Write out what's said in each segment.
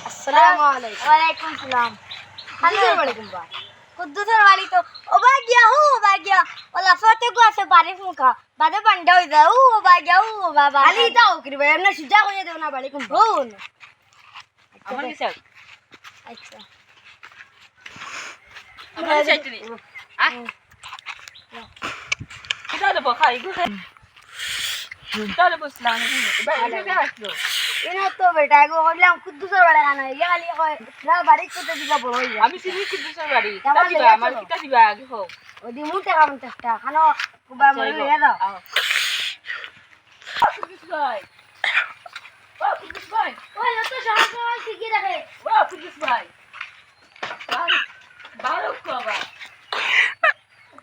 আসসালামু আলাইকুম। ওয়ালাইকুম সালাম। আসসালামু আলাইকুম বা। কুদ্দুসের বাড়ি তো ও বাগিয়া ওলা ফতে গো আছে বাড়ি মুখা বাদে পান্ডা হই যাও ও বাগিয়া ও বাবা খালি দাও কি ভাই এমনি সুজা কইয়া দেও না ওয়ালাইকুম বা। হুন আমার কি চাই আচ্ছা আমার কি চাই তুমি কিতালে বখাই গো কিতালে বসলাম বাইরে থেকে আসলো ইনো তো বেটা গো কইলাম কুদ্দুসের বাড়ি কানা ইয়া খালি কয় না বাড়ি কত দিগা বড় হই আমি চিনি কুদ্দুসের বাড়ি আমার কিতা দিবা লেগে আমার চলো। কিতা দিবা আগে হোক ওদি মুতে কাম চেষ্টা খানো কুবা মরে লইয়া দাও কুদ্দুস ভাই ও কুদ্দুস ভাই ওই লতো সাহায্য কি রাখে ও কুদ্দুস ভাই বারো বাবা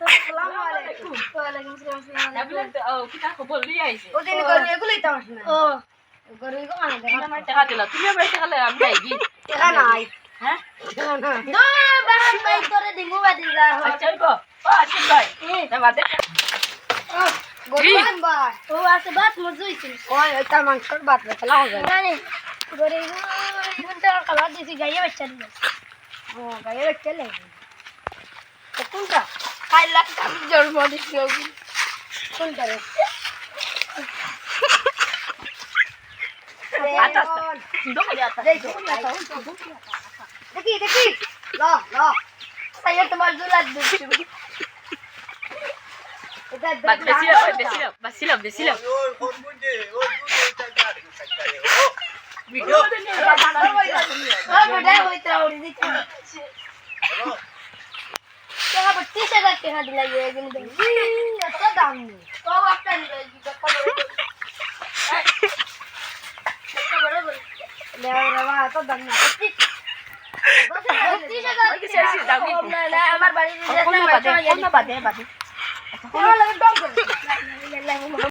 আসসালামু আলাইকুম ওয়ালাইকুম সালাম নাবিল ও কিতা খবর লিয়ে আইছে ওদিন করে এগুলাই তো আসনা। ও গরি গো কানা তুমি আমার টাকা দিলা তুমি আমার টাকা দিলা আমি যাইবি টাকা নাই। হ্যাঁ টাকা নাই। দো বাহান ভাই তোরে দিমু বাদি যা আচ্ছা গো ও আচ্ছা ভাই না বাদে গরিবান ভাই ও আছে বাত মজুইছিল ওই ওইটা মাংসর ভাত খেলা হবে। জানি গরি গো ইনটা কালা দিছি গাইয়া বাচ্চা দিছে ও গায়ে চলে। তো কোনটা? খাই লাখ আমি জন্ম দিছি কোনটা রে? আচ্ছা দোকে যাতা দেখি দেখি ল ল সাইয়া তোমার জুলাত দিছি এটা বাদ বেছিলাম ভিডিও মধ্যে নিয়ে ও বেটা হইতা ওরি দিছি টাকা 32000 টাকা দিলা একদিন দে এত দাম নেই। ও একটা নিলে টাকা বড় বড় লে বাবা এত দাম না। 32000 ওই কি শেষ দাও কি না আমার বাড়ি কোন বাদে দিছে কোন বাদে আমার লাগে ডং করে